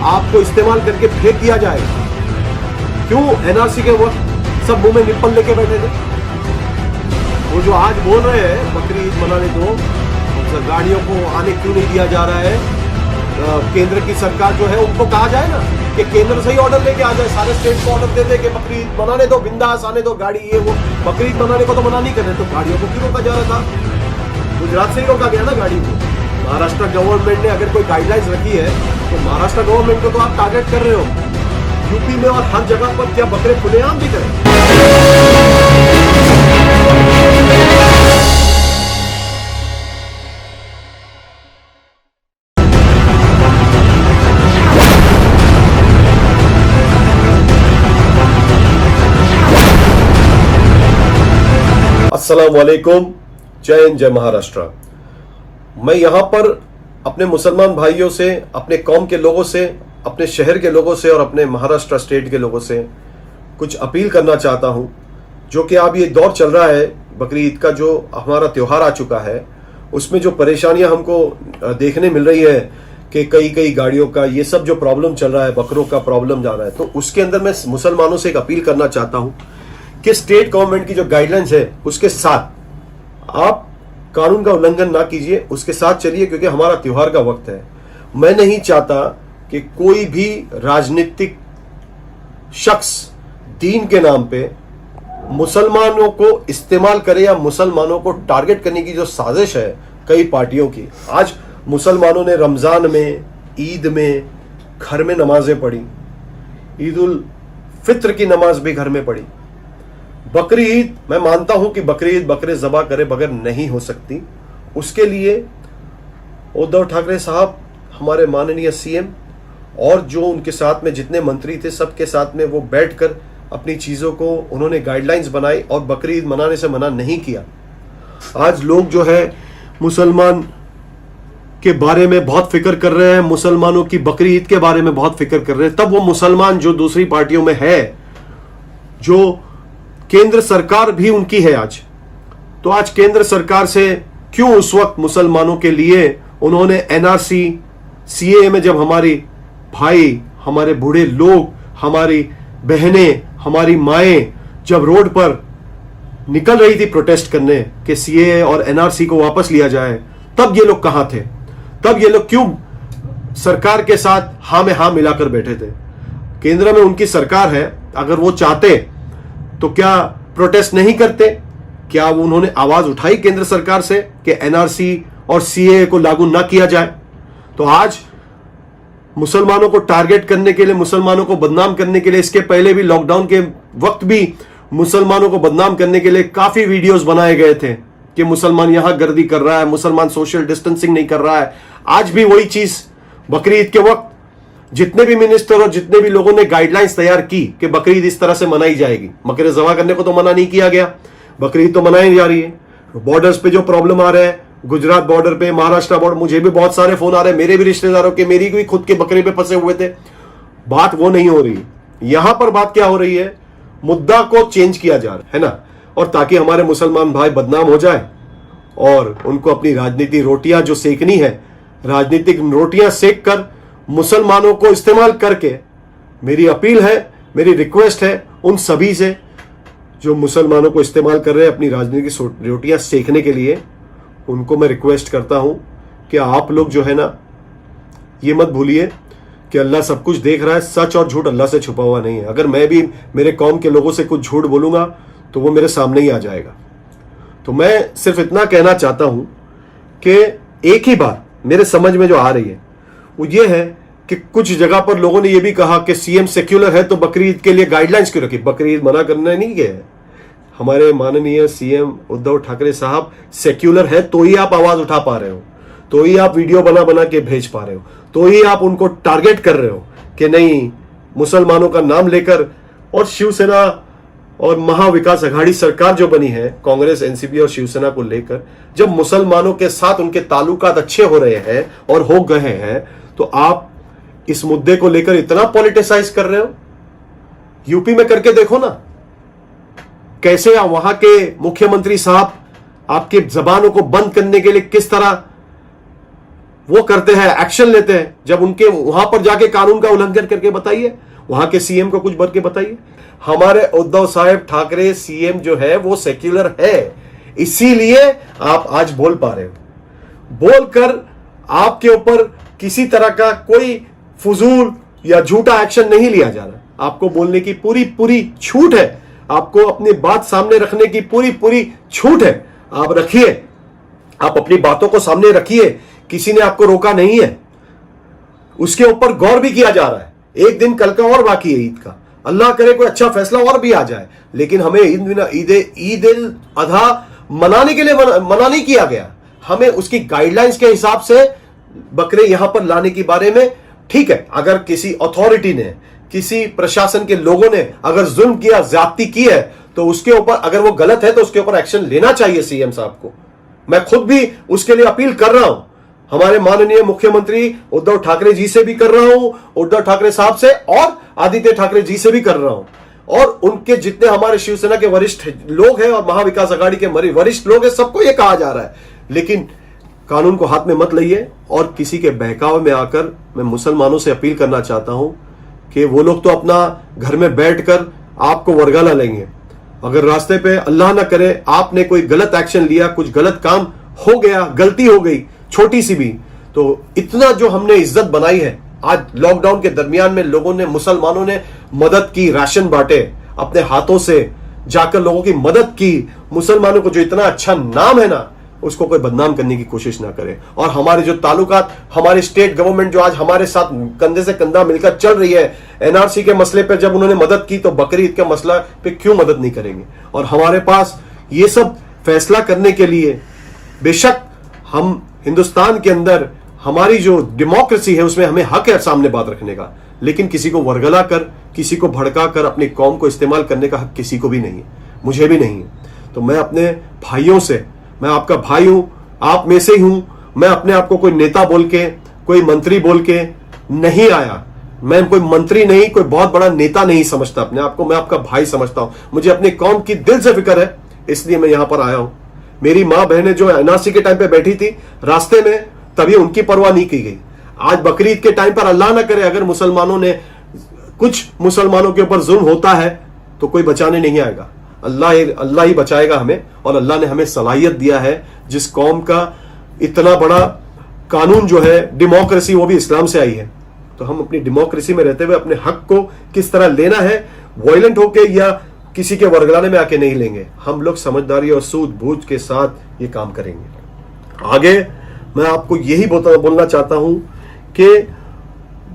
आपको इस्तेमाल करके फेंक दिया जाएगा। क्यों एनआरसी के वक्त सब मुंह में निप्पल लेके बैठे थे? वो जो आज बोल रहे हैं बकरी ईद मनाने दो, गाड़ियों को आने क्यों नहीं दिया जा रहा है, केंद्र की सरकार जो है उनको कहा जाए ना कि केंद्र से ही ऑर्डर लेके आ जाए, सारे स्टेट को ऑर्डर दे दे कि बकरी ईद मनाने दो, बिंदास आने दो गाड़ी, ये वो। बकरी ईद मनाने को तो मना नहीं कर रहे, तो गाड़ियों को क्यों रोका जा रहा था? गुजरात से ही रोका गया ना गाड़ी को। महाराष्ट्र गवर्नमेंट ने अगर कोई गाइडलाइंस रखी है तो महाराष्ट्र गवर्नमेंट को तो आप टारगेट कर रहे हो। यूपी में और हर जगह पर क्या बकरे खुलेआम भी करें? अस्सलाम वालेकुम, जय हिंद, जय महाराष्ट्र। मैं यहां पर अपने मुसलमान भाइयों से, अपने कौम के लोगों से, अपने शहर के लोगों से और अपने महाराष्ट्र स्टेट के लोगों से कुछ अपील करना चाहता हूं। जो कि अब ये दौर चल रहा है बकरी ईद का, जो हमारा त्योहार आ चुका है, उसमें जो परेशानियां हमको देखने मिल रही है कि कई गाड़ियों का ये सब जो प्रॉब्लम चल रहा है, बकरों का प्रॉब्लम जा रहा है, तो उसके अंदर मैं मुसलमानों से एक अपील करना चाहता हूं कि स्टेट गवर्नमेंट की जो गाइडलाइंस है उसके साथ आप कानून का उल्लंघन ना कीजिए, उसके साथ चलिए, क्योंकि हमारा त्योहार का वक्त है। मैं नहीं चाहता कि कोई भी राजनीतिक शख्स दीन के नाम पे मुसलमानों को इस्तेमाल करे या मुसलमानों को टारगेट करने की जो साजिश है कई पार्टियों की। आज मुसलमानों ने रमजान में, ईद में घर में नमाजें पढ़ी, ईद उल फित्र की नमाज भी घर में पढ़ी। बकरी ईद, मैं मानता हूं कि बकरी ईद बकरे ज़बा करे बगैर नहीं हो सकती। उसके लिए उद्धव ठाकरे साहब, हमारे माननीय सीएम, और जो उनके साथ में जितने मंत्री थे, सबके साथ में वो बैठकर अपनी चीज़ों को उन्होंने गाइडलाइंस बनाई और बकरी ईद मनाने से मना नहीं किया। आज लोग जो है मुसलमान के बारे में बहुत फिक्र कर रहे हैं, मुसलमानों की बकरी ईद के बारे में बहुत फिक्र कर रहे हैं, तब वो मुसलमान जो दूसरी पार्टियों में है, जो केंद्र सरकार भी उनकी है आज, तो आज केंद्र सरकार से क्यों उस वक्त मुसलमानों के लिए उन्होंने एनआरसी, सीएए में जब हमारी भाई, हमारे बूढ़े लोग, हमारी बहनें, हमारी माएं जब रोड पर निकल रही थी प्रोटेस्ट करने कि सीएए और एनआरसी को वापस लिया जाए, तब ये लोग कहां थे? तब ये लोग क्यों सरकार के साथ हां में हां मिलाकर बैठे थे? केंद्र में उनकी सरकार है, अगर वो चाहते तो क्या प्रोटेस्ट नहीं करते? क्या उन्होंने आवाज उठाई केंद्र सरकार से कि एनआरसी और सीएए को लागू ना किया जाए? तो आज मुसलमानों को टारगेट करने के लिए, मुसलमानों को बदनाम करने के लिए, इसके पहले भी लॉकडाउन के वक्त भी मुसलमानों को बदनाम करने के लिए काफी वीडियोस बनाए गए थे कि मुसलमान यहां गर्दी कर रहा है, मुसलमान सोशल डिस्टेंसिंग नहीं कर रहा है। आज भी वही चीज बकरी ईद के वक्त जितने भी मिनिस्टर और जितने भी लोगों ने गाइडलाइंस तैयार की कि बकरी ईद इस तरह से मनाई जाएगी, बकरे ज़बा करने को तो मना नहीं किया गया, बकरी ईद तो मनाई जा रही है। बॉर्डर्स पे जो प्रॉब्लम आ रहा है, गुजरात बॉर्डर पे, महाराष्ट्र बॉर्डर, मुझे भी बहुत सारे फोन आ रहे हैं, मेरे भी रिश्तेदारों के, मेरी भी खुद के बकरे पे फंसे हुए थे। बात वो नहीं हो रही, यहां पर बात क्या हो रही है, मुद्दा को चेंज किया जा रहा है ना, और ताकि हमारे मुसलमान भाई बदनाम हो जाए और उनको अपनी राजनीति रोटियां जो सेकनी है, राजनीतिक रोटियां सेक कर मुसलमानों को इस्तेमाल करके, मेरी अपील है, मेरी रिक्वेस्ट है उन सभी से जो मुसलमानों को इस्तेमाल कर रहे हैं अपनी राजनीतिक रोटियां सेकने के लिए, उनको मैं रिक्वेस्ट करता हूं कि आप लोग जो है ना, ये मत भूलिए कि अल्लाह सब कुछ देख रहा है। सच और झूठ अल्लाह से छुपा हुआ नहीं है। अगर मैं भी मेरे कौम के लोगों से कुछ झूठ बोलूंगा तो वो मेरे सामने ही आ जाएगा। तो मैं सिर्फ इतना कहना चाहता हूं कि एक ही बात मेरे समझ में जो आ रही है वो ये है कि कुछ जगह पर लोगों ने ये भी कहा कि सीएम सेक्युलर है तो बकरी ईद के लिए गाइडलाइंस क्यों रखी? बकरी ईद मना करने नहीं गए। हमारे माननीय सीएम उद्धव ठाकरे साहब सेक्युलर है तो ही आप आवाज उठा पा रहे हो, तो ही आप वीडियो बना के भेज पा रहे हो, तो ही आप उनको टारगेट कर रहे हो कि नहीं मुसलमानों का नाम लेकर। और शिवसेना और महाविकास अघाड़ी सरकार जो बनी है, कांग्रेस, एनसीपी और शिवसेना को लेकर, जब मुसलमानों के साथ उनके ताल्लुकात अच्छे हो रहे हैं और हो गए हैं, तो आप इस मुद्दे को लेकर इतना पॉलिटिसाइज कर रहे हो। यूपी में करके देखो ना, कैसे वहां के मुख्यमंत्री साहब आपके जबानों को बंद करने के लिए किस तरह वो करते हैं, एक्शन लेते हैं। जब उनके वहां पर जाके कानून का उल्लंघन करके बताइए, वहां के सीएम को कुछ भर के बताइए। हमारे उद्धव साहब ठाकरे सीएम जो है वो सेक्युलर है, इसीलिए आप आज बोल पा रहे हो। बोलकर आपके ऊपर किसी तरह का कोई फजूल या झूठा एक्शन नहीं लिया जा रहा। आपको बोलने की पूरी पूरी छूट है, आपको अपनी बात सामने रखने की पूरी पूरी छूट है। आप रखिए, आप अपनी बातों को सामने रखिए, किसी ने आपको रोका नहीं है। उसके ऊपर गौर भी किया जा रहा है। एक दिन कल का और बाकी है ईद का, अल्लाह करे कोई अच्छा फैसला और भी आ जाए, लेकिन हमें ईद उल अधा मनाने के लिए मना नहीं किया गया। हमें उसकी गाइडलाइंस के हिसाब से बकरे यहां पर लाने के बारे में, ठीक है, अगर किसी अथॉरिटी ने, किसी प्रशासन के लोगों ने अगर जुल्म किया, ज्यादती की है, तो उसके ऊपर, अगर वो गलत है तो उसके ऊपर एक्शन लेना चाहिए सीएम साहब को। मैं खुद भी उसके लिए अपील कर रहा हूं, हमारे माननीय मुख्यमंत्री उद्धव ठाकरे जी से भी कर रहा हूं, उद्धव ठाकरे साहब से और आदित्य ठाकरे जी से भी कर रहा हूं, और उनके जितने हमारे शिवसेना के वरिष्ठ लोग हैं और महाविकास आघाड़ी के वरिष्ठ लोग हैं, सबको यह कहा जा रहा है, लेकिन कानून को हाथ में मत लइए। और किसी के बहकावे में आकर मैं मुसलमानों से अपील करना चाहता हूं कि वो लोग तो अपना घर में बैठकर आपको वरगला लेंगे। अगर रास्ते पे अल्लाह ना करे आपने कोई गलत एक्शन लिया, कुछ गलत काम हो गया, गलती हो गई छोटी सी भी, तो इतना जो हमने इज्जत बनाई है, आज लॉकडाउन के दरमियान में लोगों ने, मुसलमानों ने मदद की, राशन बांटे, अपने हाथों से जाकर लोगों की मदद की। मुसलमानों को जो इतना अच्छा नाम है ना, उसको कोई बदनाम करने की कोशिश ना करे। और हमारे जो ताल्लुकात, हमारी स्टेट गवर्नमेंट जो आज हमारे साथ कंधे से कंधा मिलकर चल रही है, एनआरसी के मसले पे जब उन्होंने मदद की, तो बकरी ईद के मसला पे क्यों मदद नहीं करेंगे। और हमारे पास ये सब फैसला करने के लिए, बेशक हम हिंदुस्तान के अंदर हमारी जो डेमोक्रेसी है उसमें हमें हक है सामने बात रखने का, लेकिन किसी को वरगला कर, किसी को भड़का कर अपनी कौम को इस्तेमाल करने का हक किसी को भी नहीं है, मुझे भी नहीं है। तो मैं अपने भाइयों से, मैं आपका भाई हूं, आप में से ही हूं, मैं अपने आप को कोई नेता बोल के, कोई मंत्री बोल के नहीं आया। मैं कोई मंत्री नहीं, कोई बहुत बड़ा नेता नहीं समझता अपने आप को, मैं आपका भाई समझता हूं। मुझे अपनी कौम की दिल से फिक्र है, इसलिए मैं यहां पर आया हूं। मेरी मां बहनें जो एनआरसी के टाइम पे बैठी थी रास्ते में, तभी उनकी परवाह नहीं की गई। आज बकरीद के टाइम पर अल्लाह ना करे अगर मुसलमानों ने, कुछ मुसलमानों के ऊपर जुल्म होता है तो कोई बचाने नहीं आएगा, अल्लाह ही बचाएगा हमें। और अल्लाह ने हमें सलाहियत दिया है, जिस कौम का इतना बड़ा कानून जो है, डेमोक्रेसी, वो भी इस्लाम से आई है। तो हम अपनी डेमोक्रेसी में रहते हुए अपने हक को किस तरह लेना है, वायलेंट होके या किसी के वरगलाने में आके नहीं लेंगे। हम लोग समझदारी और सूझबूझ के साथ ये काम करेंगे। आगे मैं आपको यही बोलना चाहता हूं कि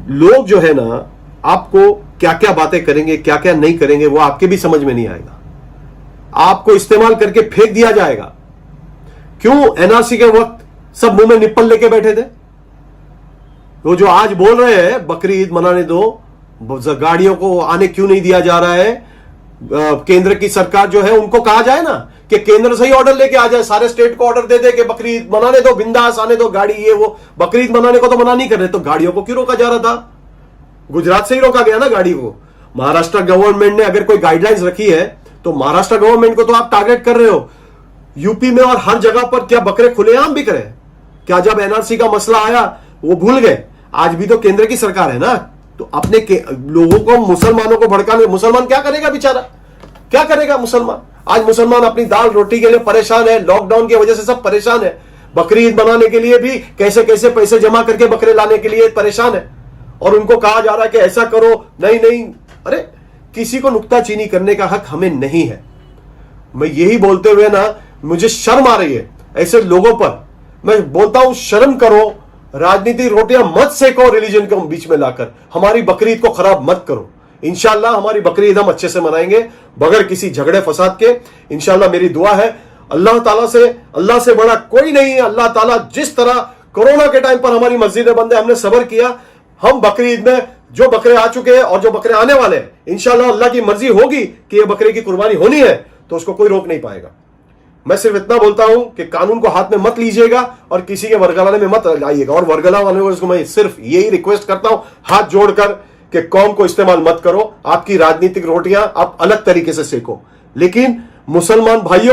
लोग जो है ना, आपको क्या क्या बातें करेंगे, क्या क्या नहीं करेंगे, वो आपके भी समझ में नहीं आएगा। आपको इस्तेमाल करके फेंक दिया जाएगा। क्यों एनआरसी के वक्त सब मुंह में निप्पल लेके बैठे थे? वो जो आज बोल रहे हैं बकरी ईद मनाने दो, गाड़ियों को आने क्यों नहीं दिया जा रहा है, केंद्र की सरकार जो है उनको कहा जाए ना कि केंद्र से ही ऑर्डर लेके आ जाए, सारे स्टेट को ऑर्डर दे दे कि बकरी ईद मनाने दो, बिंदास आने दो गाड़ी, ये वो। बकरी ईद मनाने को तो मना नहीं कर रहे, तो गाड़ियों को क्यों रोका जा रहा था? गुजरात से ही रोका गया ना गाड़ी को। महाराष्ट्र गवर्नमेंट ने अगर कोई गाइडलाइंस रखी है तो महाराष्ट्र गवर्नमेंट को तो आप टारगेट कर रहे हो। यूपी में और हर जगह पर क्या बकरे खुलेआम बिक रहे? क्या जब एनआरसी का मसला आया वो भूल गए? आज भी तो केंद्र की सरकार है ना, तो अपने लोगों को, मुसलमानों को भड़काने, मुसलमान क्या करेगा बेचारा, क्या करेगा मुसलमान? आज मुसलमान अपनी दाल रोटी के लिए परेशान है, लॉकडाउन की वजह से सब परेशान है। बकरी ईद मनाने के लिए भी कैसे कैसे पैसे जमा करके बकरे लाने के लिए परेशान है, और उनको कहा जा रहा है कि ऐसा करो, नहीं नहीं। अरे किसी को नुक्ताचीनी करने का हक हमें नहीं है। मैं यही बोलते हुए ना, मुझे शर्म आ रही है ऐसे लोगों पर। मैं बोलता हूं शर्म करो, राजनीति रोटियां मत सेको रिलीजन को बीच में लाकर, हमारी बकरी ईद को खराब मत करो। इंशाल्लाह हमारी बकरी ईद हम अच्छे से मनाएंगे बगैर किसी झगड़े फसाद के। इंशाल्लाह मेरी दुआ है अल्लाह ताला से, अल्लाह से बड़ा कोई नहीं है। अल्लाह ताला जिस तरह कोरोना के टाइम पर हमारी मस्जिदें बंद है, हमने सब्र किया, हम बकरी ईद में जो बकरे आ चुके हैं और जो बकरे आने वाले हैं, इंशाल्लाह अल्लाह की मर्जी होगी कि ये बकरे की कुर्बानी होनी है, तो उसको कोई रोक नहीं पाएगा। मैं सिर्फ इतना बोलता हूं कि कानून को हाथ में मत लीजिएगा और किसी के वरगलाने में मत आइएगा। और वरगला वाले को मैं सिर्फ यही रिक्वेस्ट करता हूं हाथ जोड़कर कि कौम को इस्तेमाल मत करो। आपकी राजनीतिक रोटियां आप अलग तरीके से सेको, लेकिन मुसलमान भाइयों